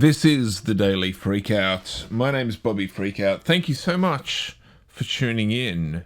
This is the Daily Freakout. My name's Bobby Freakout. Thank you so much for tuning in.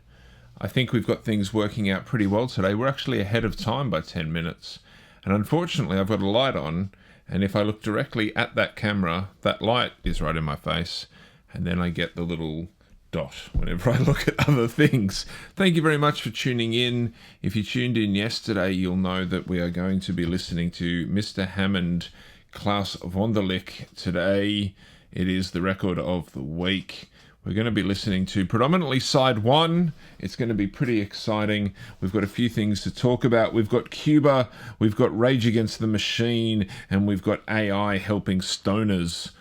I think we've got things working out pretty well today. We're actually ahead of time by 10 minutes. And unfortunately, I've got a light on, and if I look directly at that camera, that light is right in my face, and then I get the little dot whenever I look at other things. Thank you very much for tuning in. If you tuned in yesterday, you'll know that we are going to be listening to Mr. Hammond, Klaus Wunderlich. Today it is the record of the week. We're going to be listening to predominantly side one. It's going to be pretty exciting. We've got a few things to talk about. We've got Cuba, we've got Rage Against the Machine, and we've got AI helping stoners,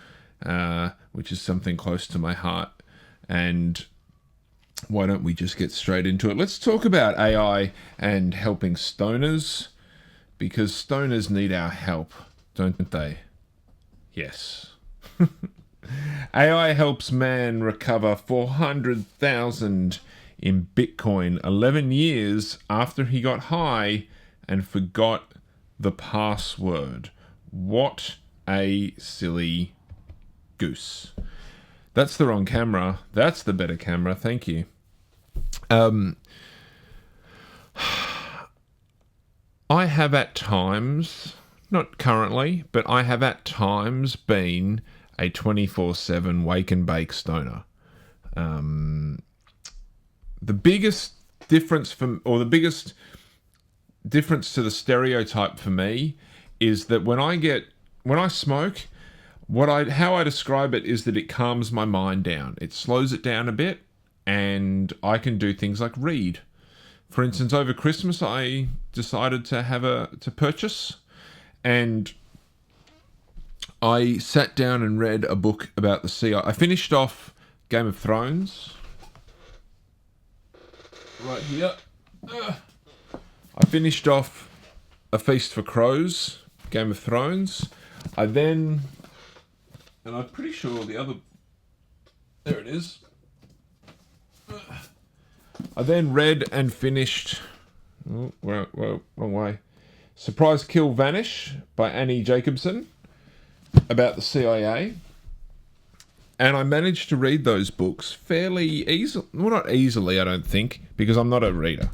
which is something close to my heart. And why don't we just get straight into it? Let's talk about AI and helping stoners, because stoners need our help, don't they? Yes. AI helps man recover 400,000 in Bitcoin 11 years after he got high and forgot the password. What a silly goose. That's the wrong camera. That's the better camera. Thank you. I have at times, not currently, but I have at times been a 24/7 wake and bake stoner. The biggest difference the biggest difference to the stereotype for me is that when I smoke, how I describe it is that it calms my mind down. It slows it down a bit, and I can do things like read. For instance, over Christmas, I decided to purchase, and I sat down and read a book about the CIA. I finished off Game of Thrones. Right here. I finished off A Feast for Crows, Game of Thrones. And I'm pretty sure there it is. I then read and finished, wrong way, Surprise Kill Vanish by Annie Jacobson, about the CIA. And I managed to read those books fairly easily. Well, not easily, I don't think, because I'm not a reader.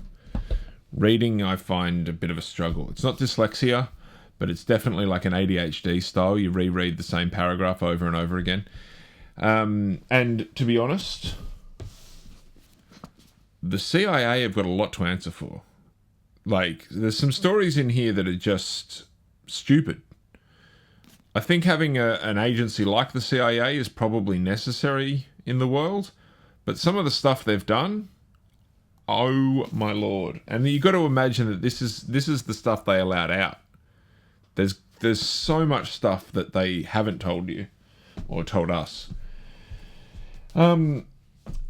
Reading, I find a bit of a struggle. It's not dyslexia, but it's definitely like an ADHD style. You reread the same paragraph over and over again. And to be honest, the CIA have got a lot to answer for. Like, there's some stories in here that are just stupid. I think having an agency like the CIA is probably necessary in the world, but some of the stuff they've done, oh my lord! And you got to imagine that this is the stuff they allowed out. There's so much stuff that they haven't told you or told us. And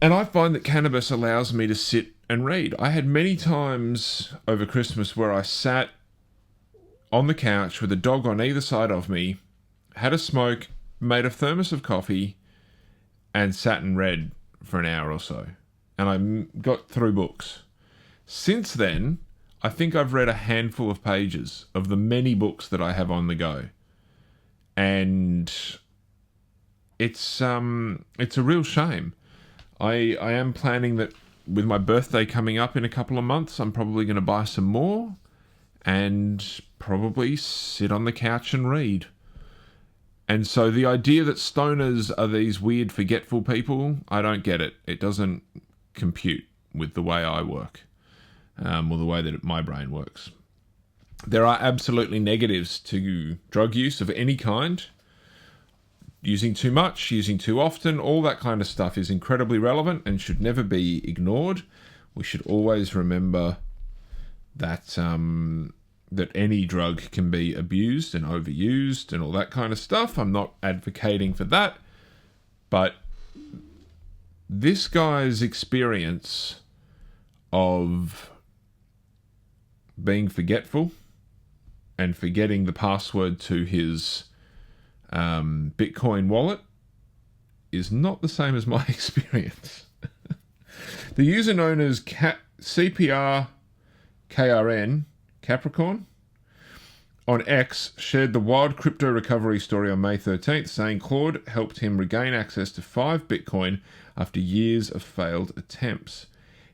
I find that cannabis allows me to sit and read. I had many times over Christmas where I sat on the couch with a dog on either side of me, had a smoke, made a thermos of coffee, and sat and read for an hour or so. And I got through books. Since then, I think I've read a handful of pages of the many books that I have on the go. And it's a real shame. I am planning that with my birthday coming up in a couple of months, I'm probably going to buy some more and probably sit on the couch and read. And so the idea that stoners are these weird, forgetful people, I don't get it. It doesn't compute with the way I work, or the way that my brain works. There are absolutely negatives to drug use of any kind. Using too much, using too often, all that kind of stuff is incredibly relevant and should never be ignored. We should always remember that that any drug can be abused and overused and all that kind of stuff. I'm not advocating for that, but this guy's experience of being forgetful and forgetting the password to his Bitcoin wallet is not the same as my experience. The user known as CPRKRN, Capricorn, on X shared the wild crypto recovery story on May 13th, saying Claude helped him regain access to 5 Bitcoin after years of failed attempts.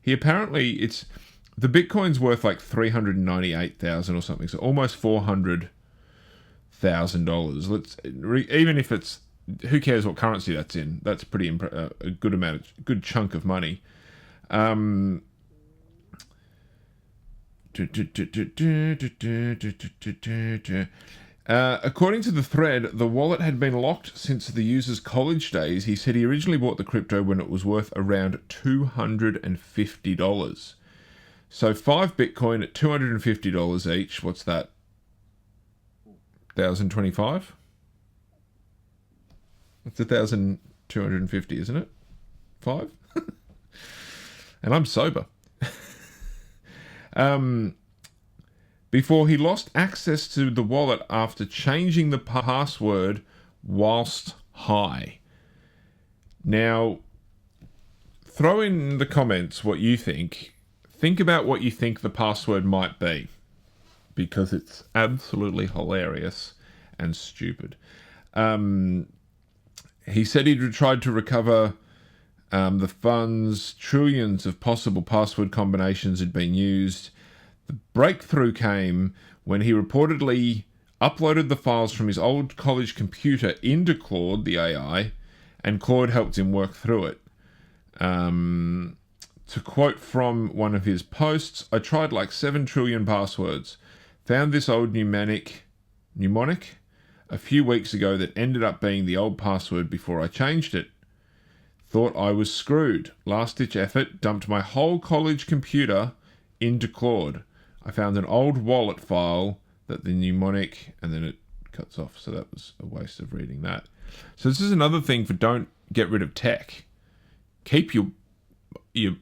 He apparently, the Bitcoin's worth like $398,000 or something, so almost $400,000. Even if it's, who cares what currency that's in? That's pretty a good chunk of money. According to the thread, the wallet had been locked since the user's college days. He said he originally bought the crypto when it was worth around $250. So 5 Bitcoin at $250 each. What's that? 1,025? It's 1,250, isn't it? 5? And I'm sober. Before he lost access to the wallet after changing the password whilst high. Now, throw in the comments what you think. Think about what you think the password might be, because it's absolutely hilarious and stupid. He said he'd tried to recover the funds. Trillions of possible password combinations had been used. The breakthrough came when he reportedly uploaded the files from his old college computer into Claude, the AI, and Claude helped him work through it. To quote from one of his posts, "I tried like 7 trillion passwords. Found this old mnemonic a few weeks ago that ended up being the old password before I changed it. Thought I was screwed. Last-ditch effort, dumped my whole college computer into Claude. I found an old wallet file that the mnemonic," and then it cuts off. So that was a waste of reading that. So this is another thing for don't get rid of tech. Keep your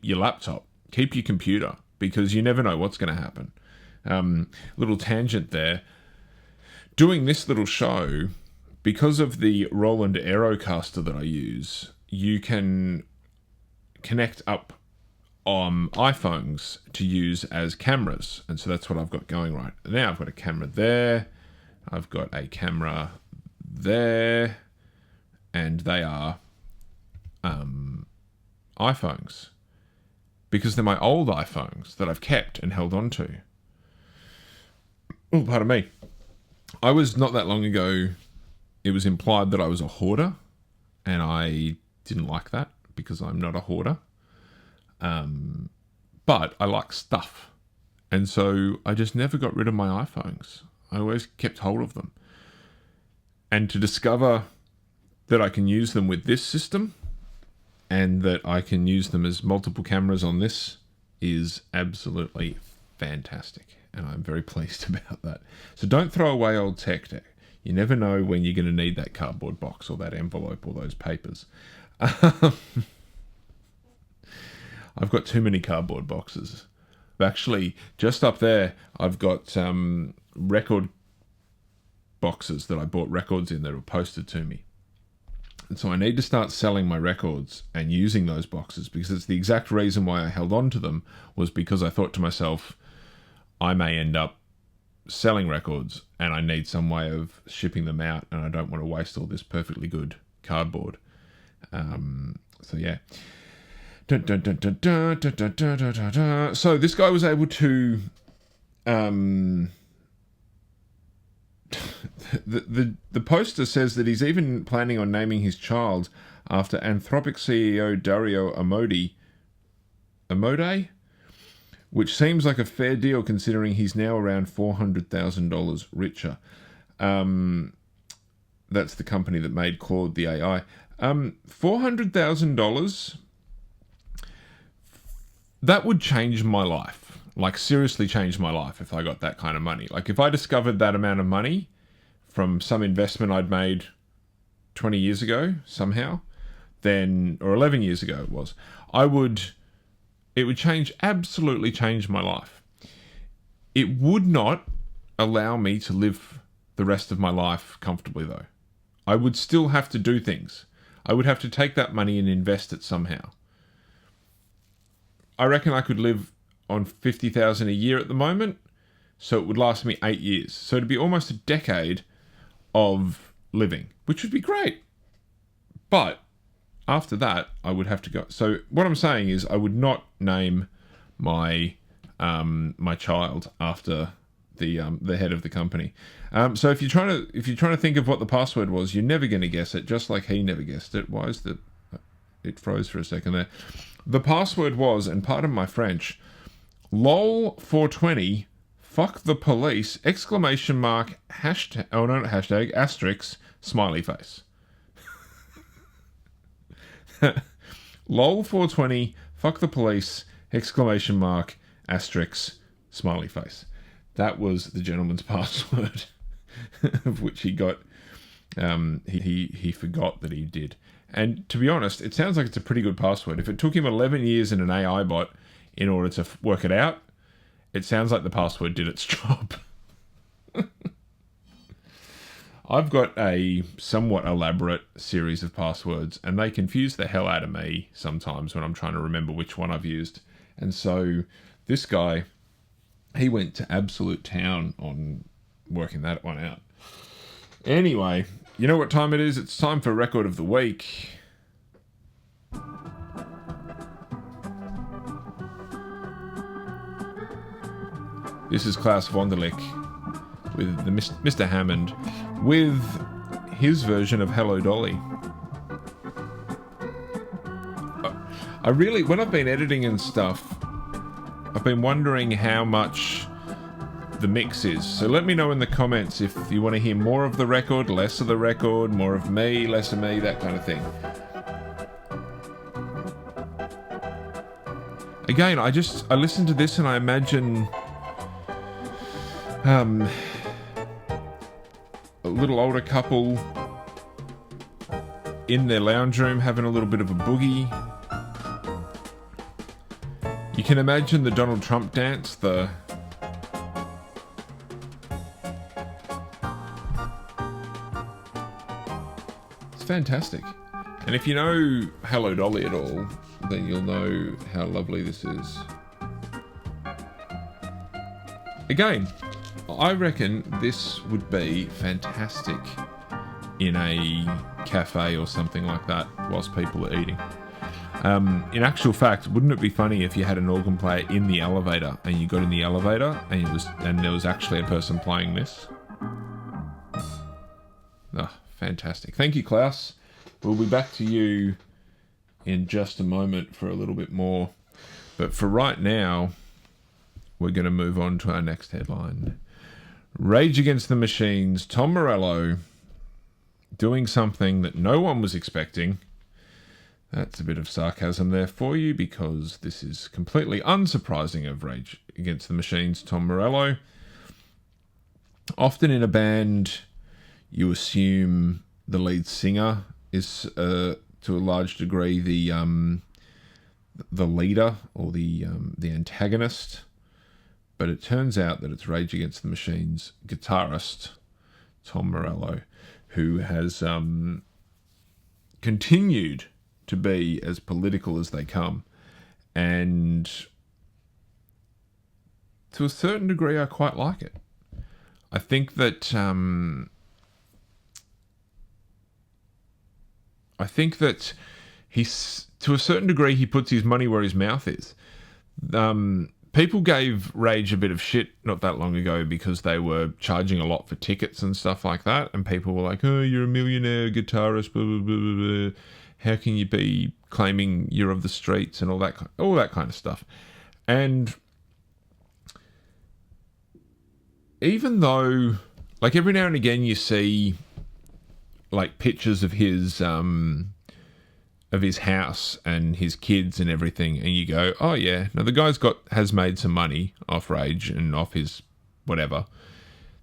laptop. Keep your computer, because you never know what's going to happen. Little tangent there. Doing this little show, because of the Roland Aerocaster that I use, you can connect up iPhones to use as cameras. And so that's what I've got going right now. I've got a camera there. I've got a camera there. And they are iPhones. Because they're my old iPhones that I've kept and held on to. Oh, pardon me. I was, not that long ago, it was implied that I was a hoarder. And I didn't like that, because I'm not a hoarder. But I like stuff. And so I just never got rid of my iPhones. I always kept hold of them. And to discover that I can use them with this system, and that I can use them as multiple cameras on this, is absolutely fantastic. And I'm very pleased about that. So don't throw away old tech. You never know when you're going to need that cardboard box or that envelope or those papers. I've got too many cardboard boxes. Actually, just up there, I've got record boxes that I bought records in that were posted to me. And so I need to start selling my records and using those boxes, because it's the exact reason why I held on to them, was because I thought to myself, I may end up selling records and I need some way of shipping them out, and I don't want to waste all this perfectly good cardboard. So yeah. So this guy was able to the poster says that he's even planning on naming his child after Anthropic CEO Dario Amodei, which seems like a fair deal considering he's now around $400,000 richer. That's the company that made Claude the AI. $400,000, that would change my life. Like, seriously change my life if I got that kind of money. Like, if I discovered that amount of money from some investment I'd made 20 years ago somehow, then, or 11 years ago it was, it would absolutely change my life. It would not allow me to live the rest of my life comfortably, though. I would still have to do things. I would have to take that money and invest it somehow. I reckon I could live on $50,000 a year at the moment, so it would last me 8 years. So it'd be almost a decade of living, which would be great. But after that, I would have to go. So what I'm saying is, I would not name my my child after the head of the company. So if you're trying to think of what the password was, you're never going to guess it. Just like he never guessed it. Why is it froze for a second there? The password was, and pardon my French, lol 420 fuck the police exclamation mark hashtag, oh no, not hashtag, asterisk smiley face. Lol 420 fuck the police exclamation mark asterisk smiley face. That was the gentleman's password, of which he got. He forgot that he did. And to be honest, it sounds like it's a pretty good password. If it took him 11 years in an AI bot in order to work it out, it sounds like the password did its job. I've got a somewhat elaborate series of passwords, and they confuse the hell out of me sometimes when I'm trying to remember which one I've used. And so this guy, he went to absolute town on working that one out. Anyway, you know what time it is? It's time for Record of the Week. This is Klaus Wunderlich with the Mr. Hammond with his version of Hello Dolly. I really, when I've been editing and stuff, I've been wondering how much the mix is. So let me know in the comments if you want to hear more of the record, less of the record, more of me, less of me, that kind of thing. Again, I listen to this and I imagine a little older couple in their lounge room having a little bit of a boogie. You can imagine the Donald Trump dance, It's fantastic. And if you know Hello Dolly at all, then you'll know how lovely this is. Again, I reckon this would be fantastic in a cafe or something like that whilst people are eating. In actual fact, wouldn't it be funny if you had an organ player in the elevator and you got in the elevator and there was actually a person playing this? Oh, fantastic. Thank you, Klaus. We'll be back to you in just a moment for a little bit more. But for right now, we're going to move on to our next headline. Rage Against the Machine's Tom Morello doing something that no one was expecting. That's a bit of sarcasm there for you, because this is completely unsurprising of Rage Against the Machine's Tom Morello. Often in a band, you assume the lead singer is, to a large degree, the leader or the antagonist. But it turns out that it's Rage Against the Machine's guitarist, Tom Morello, who has continued to be as political as they come. And to a certain degree, I quite like it. I think that he's, to a certain degree, he puts his money where his mouth is. People gave Rage a bit of shit not that long ago because they were charging a lot for tickets and stuff like that. And people were like, oh, you're a millionaire guitarist, blah, blah, blah, blah, blah. How can you be claiming you're of the streets and all that kind of stuff? And even though, like, every now and again you see like pictures of his house and his kids and everything, and you go, oh yeah, now the guy's has made some money off Rage and off his whatever.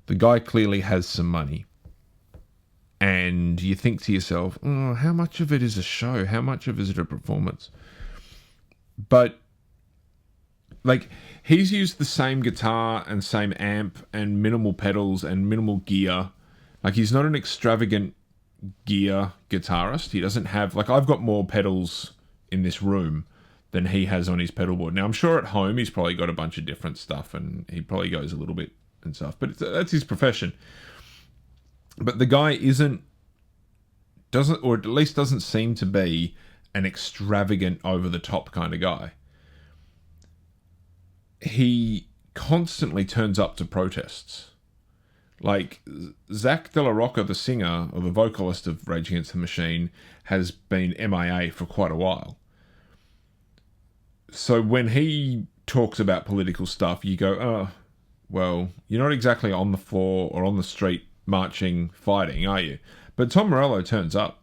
The guy clearly has some money. And you think to yourself, oh, how much of it is a show? How much of it is a performance? But, like, he's used the same guitar and same amp and minimal pedals and minimal gear. Like, he's not an extravagant gear guitarist. He doesn't have, like, I've got more pedals in this room than he has on his pedal board. Now, I'm sure at home he's probably got a bunch of different stuff and he probably goes a little bit and stuff. But that's his profession. But the guy doesn't, or at least doesn't seem to be an extravagant, over-the-top kind of guy. He constantly turns up to protests. Like, Zach De La Rocca, the singer, or the vocalist of Rage Against the Machine, has been MIA for quite a while. So when he talks about political stuff, you go, oh, well, you're not exactly on the floor or on the street marching, fighting, are you? But Tom Morello turns up.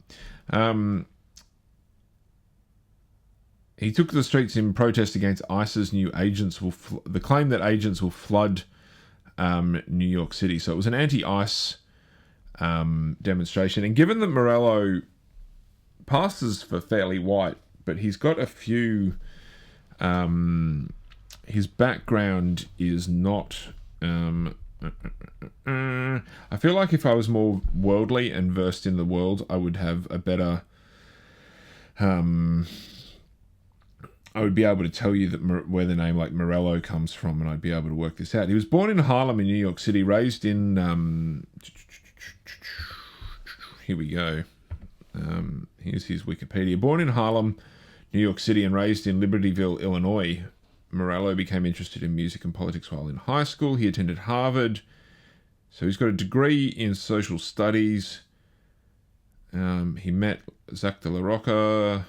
He took to the streets in protest against ICE's new agents the claim that agents will flood New York City. So it was an anti-ICE demonstration. And given that Morello passes for fairly white, but he's got a few... his background is not... I feel like if I was more worldly and versed in the world, I would have a better... I would be able to tell you that where the name like Morello comes from, and I'd be able to work this out. He was born in Harlem in New York City, raised in... here we go. Here's his Wikipedia. Born in Harlem, New York City, and raised in Libertyville, Illinois, Morello became interested in music and politics while in high school. He attended Harvard. So he's got a degree in social studies. He met Zach De La Rocca...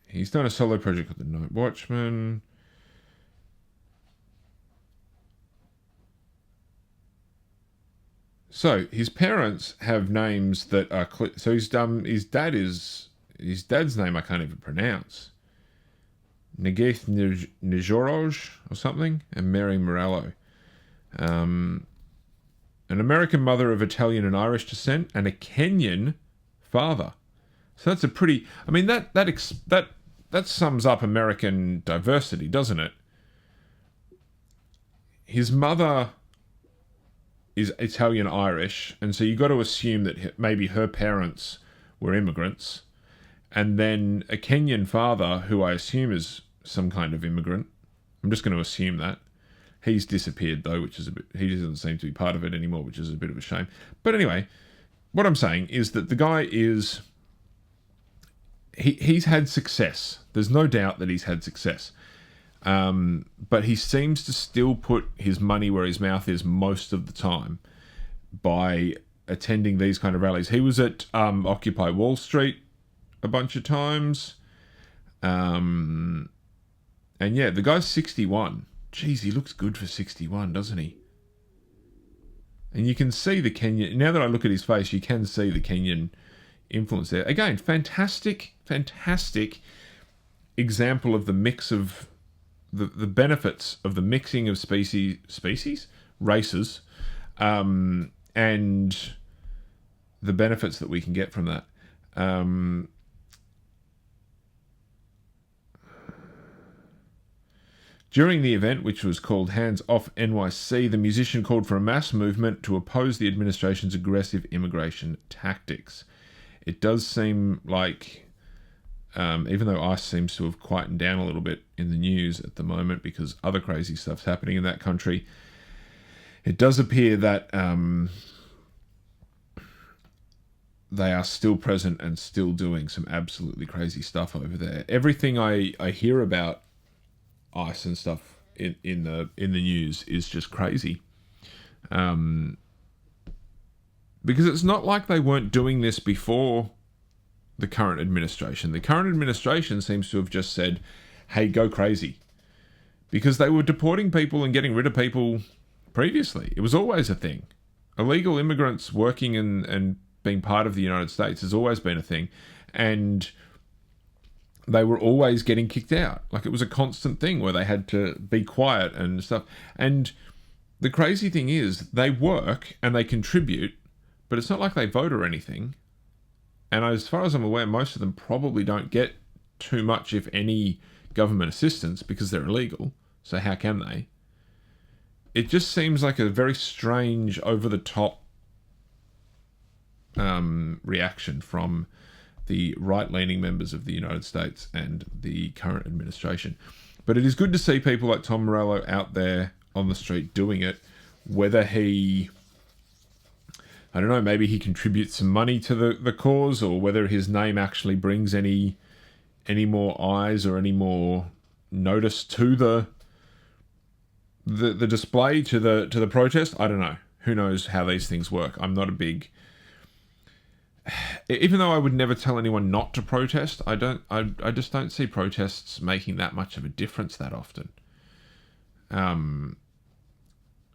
he's done a solo project called The Night Watchman. So his parents have names that are so his dad's name I can't even pronounce. Negath Nijoroj or something, and Mary Morello. An American mother of Italian and Irish descent, and a Kenyan father. So that's a pretty... I mean, that sums up American diversity, doesn't it? His mother is Italian-Irish, and so you've got to assume that maybe her parents were immigrants, and then a Kenyan father, who I assume is some kind of immigrant. I'm just going to assume that. He's disappeared, though, which is a bit... He doesn't seem to be part of it anymore, which is a bit of a shame. But anyway, what I'm saying is that the guy is... He's had success. There's no doubt that he's had success. But he seems to still put his money where his mouth is most of the time by attending these kind of rallies. He was at Occupy Wall Street a bunch of times. And yeah, the guy's 61. Jeez, he looks good for 61, doesn't he? And you can see the Kenyan... Now that I look at his face, you can see the Kenyan influence there. Again, fantastic example of the mix of... The benefits of the mixing of races, and the benefits that we can get from that. During the event, which was called Hands Off NYC, the musician called for a mass movement to oppose the administration's aggressive immigration tactics. It does seem like, even though ICE seems to have quietened down a little bit in the news at the moment because other crazy stuff's happening in that country, it does appear that they are still present and still doing some absolutely crazy stuff over there. Everything I hear about ICE and stuff in the news is just crazy, because it's not like they weren't doing this before the current administration. The current administration seems to have just said, hey, go crazy, because they were deporting people and getting rid of people previously. It was always a thing. Illegal immigrants working and being part of the United States has always been a thing, and they were always getting kicked out. Like, it was a constant thing where they had to be quiet and stuff. And the crazy thing is, they work and they contribute, but it's not like they vote or anything. And as far as I'm aware, most of them probably don't get too much, if any, government assistance because they're illegal. So how can they? It just seems like a very strange, over-the-top reaction from the right-leaning members of the United States and the current administration. But it is good to see people like Tom Morello out there on the street doing it, whether he, I don't know, maybe he contributes some money to the cause, or whether his name actually brings any more eyes or any more notice to the display, to the protest. I don't know. Who knows how these things work? I'm not a big... Even though I would never tell anyone not to protest, I just don't see protests making that much of a difference that often.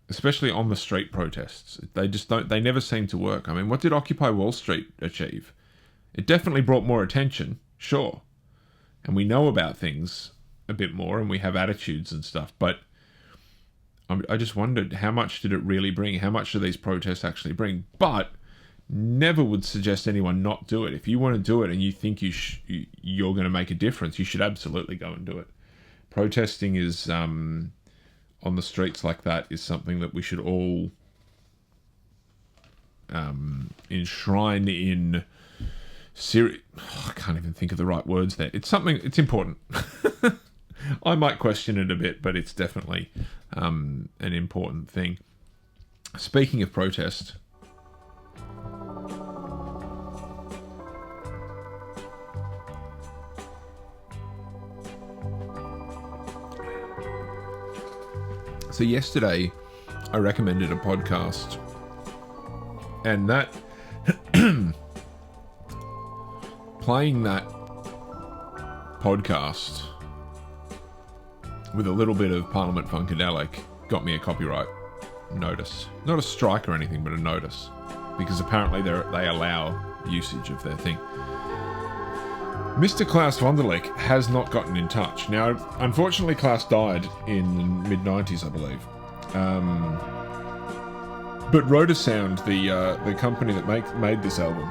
Especially on the street protests. They never seem to work. I mean, what did Occupy Wall Street achieve? It definitely brought more attention, sure. And we know about things a bit more, and we have attitudes and stuff, but I just wondered, how much did it really bring? How much do these protests actually bring? But never would suggest anyone not do it. If you want to do it and you think you're going to make a difference, you should absolutely go and do it. Protesting is on the streets like that is something that we should all enshrine in. I can't even think of the right words there. It's important. I might question it a bit, but it's definitely an important thing. Speaking of protest, so yesterday I recommended a podcast, and that playing that podcast with a little bit of Parliament Funkadelic got me a copyright notice. Not a strike or anything, but a notice. Because apparently they allow usage of their thing. Mr. Klaus Wunderlich has not gotten in touch. Now, unfortunately, Klaus died in the mid-90s, I believe. But Rotorsound, the company that made this album,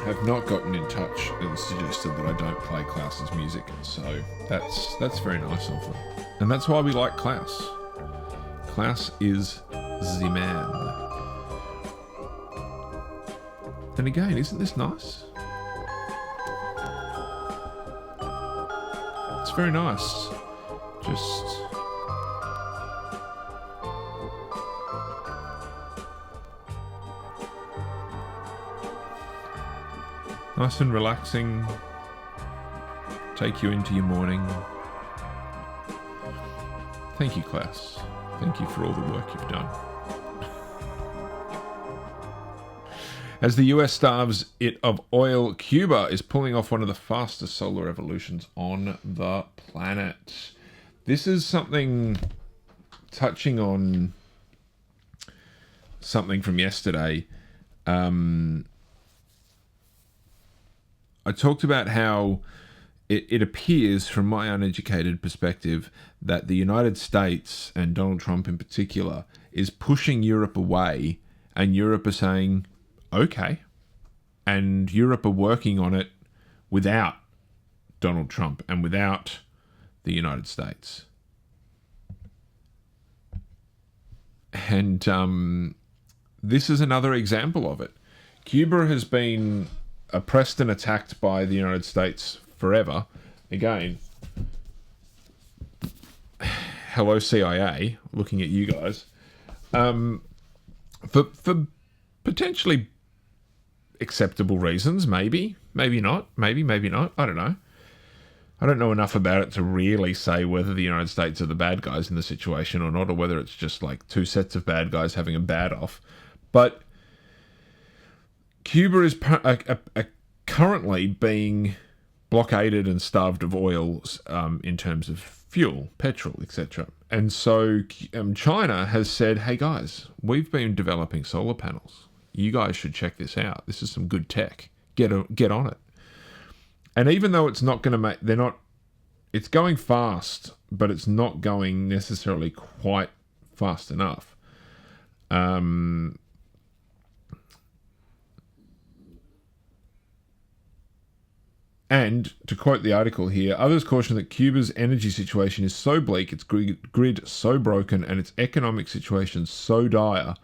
have not gotten in touch and suggested that I don't play Klaus's music. So that's very nice of them. And that's why we like Klaus. Klaus is the man. And again, isn't this nice? It's very nice. Just... nice and relaxing. Take you into your morning. Thank you, Klaus. Thank you for all the work you've done. As the US starves it of oil, Cuba is pulling off one of the fastest solar revolutions on the planet. This is something touching on something from yesterday. I talked about how it appears, from my uneducated perspective, that the United States, and Donald Trump in particular, is pushing Europe away, and Europe are saying, okay. And Europe are working on it without Donald Trump and without the United States. And this is another example of it. Cuba has been oppressed and attacked by the United States forever. Again, hello CIA, looking at you guys. For potentially acceptable reasons, maybe not, maybe not, I don't know. I don't know enough about it to really say whether the United States are the bad guys in the situation or not, or whether it's just like two sets of bad guys having a bad off. But Cuba is currently being blockaded and starved of oil in terms of fuel, petrol, etc. And so China has said, hey guys, we've been developing solar panels. You guys should check this out. This is some good tech. Get on it. And even though it's not going to it's going fast, but it's not going necessarily quite fast enough. And, to quote the article here, others caution that Cuba's energy situation is so bleak, its grid so broken, and its economic situation so dire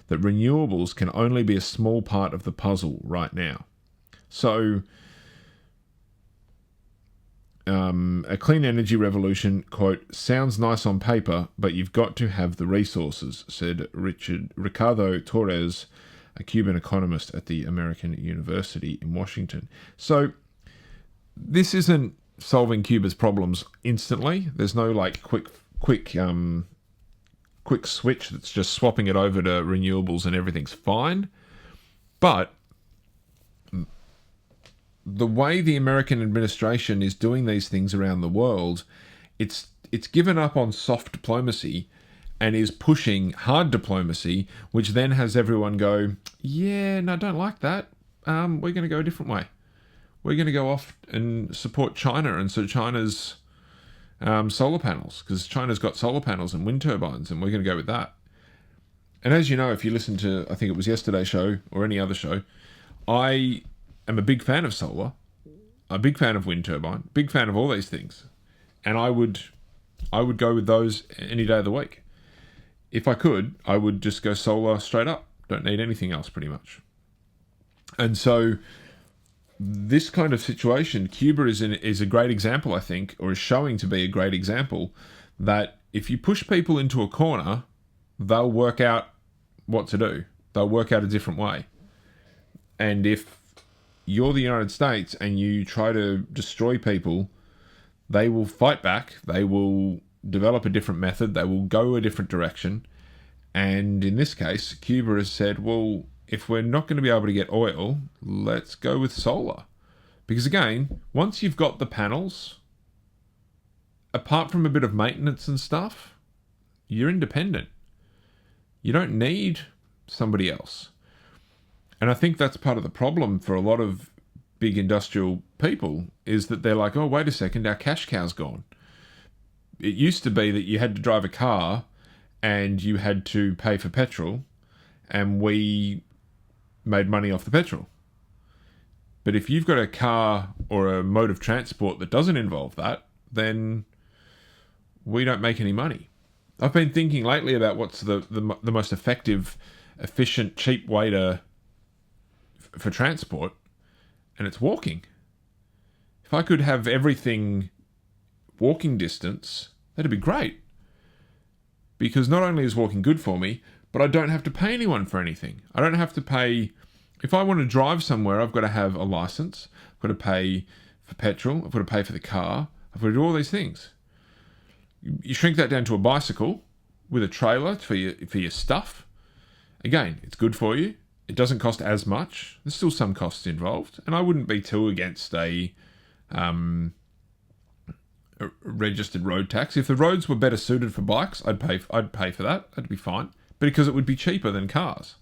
that renewables can only be a small part of the puzzle right now. So, a clean energy revolution, quote, sounds nice on paper, but you've got to have the resources, said Ricardo Torres, a Cuban economist at the American University in Washington. So, this isn't solving Cuba's problems instantly. There's no like quick switch that's just swapping it over to renewables and everything's fine. But the way the American administration is doing these things around the world, it's given up on soft diplomacy and is pushing hard diplomacy, which then has everyone go, yeah, no, I don't like that. We're going to go a different way. We're going to go off and support China, and so China's solar panels, because China's got solar panels and wind turbines, and we're going to go with that. And as you know, if you listen to, I think it was yesterday's show or any other show, I am a big fan of solar, a big fan of wind turbine, big fan of all these things, and I would go with those any day of the week. If I could, I would just go solar straight up. Don't need anything else, pretty much. And so this kind of situation, Cuba is a great example, I think, or is showing to be a great example, that if you push people into a corner, they'll work out what to do. They'll work out a different way. And if you're the United States and you try to destroy people, they will fight back. They will develop a different method. They will go a different direction. And in this case, Cuba has said, well, if we're not going to be able to get oil, let's go with solar. Because again, once you've got the panels, apart from a bit of maintenance and stuff, you're independent. You don't need somebody else. And I think that's part of the problem for a lot of big industrial people, is that they're like, oh, wait a second, our cash cow's gone. It used to be that you had to drive a car and you had to pay for petrol, and we made money off the petrol. But if you've got a car or a mode of transport that doesn't involve that, then we don't make any money. I've been thinking lately about what's the most effective, efficient, cheap way for transport, and it's walking. If I could have everything walking distance, that'd be great. Because not only is walking good for me, but I don't have to pay anyone for anything. I don't have to pay. If I want to drive somewhere, I've got to have a license. I've got to pay for petrol. I've got to pay for the car. I've got to do all these things. You shrink that down to a bicycle with a trailer for your stuff. Again, it's good for you. It doesn't cost as much. There's still some costs involved. And I wouldn't be too against a registered road tax. If the roads were better suited for bikes, I'd pay for that. That'd be fine. Because it would be cheaper than cars.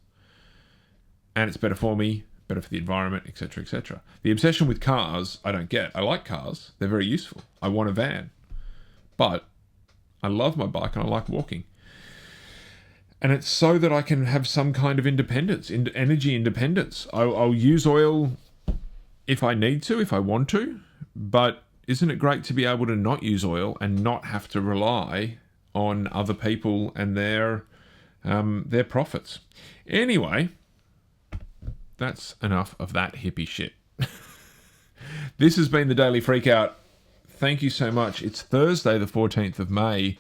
And it's better for me, better for the environment, etc., etc. The obsession with cars, I don't get. I like cars. They're very useful. I want a van. But I love my bike and I like walking. And it's so that I can have some kind of independence, energy independence. I'll use oil if I need to, if I want to. But isn't it great to be able to not use oil and not have to rely on other people and their profits? Anyway, that's enough of that hippie shit. This has been the Daily Freakout. Thank you so much. It's Thursday, the 14th of May.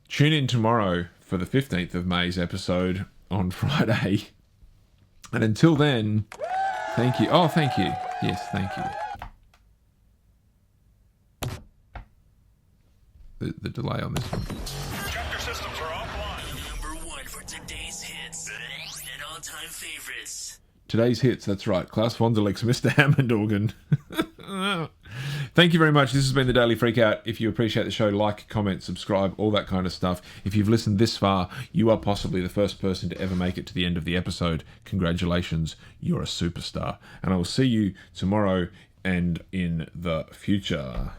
Tune in tomorrow for the 15th of May's episode on Friday. And until then, thank you. Oh, thank you. Yes, thank you. The delay on this one. Tractor systems are offline. Number one for today's hits and all-time favorites. Today's hits, that's right. Klaus Vonderlich's Mr. Hammond organ. Thank you very much. This has been the Daily Freakout. If you appreciate the show, like, comment, subscribe, all that kind of stuff. If you've listened this far, you are possibly the first person to ever make it to the end of the episode. Congratulations, you're a superstar. And I will see you tomorrow and in the future.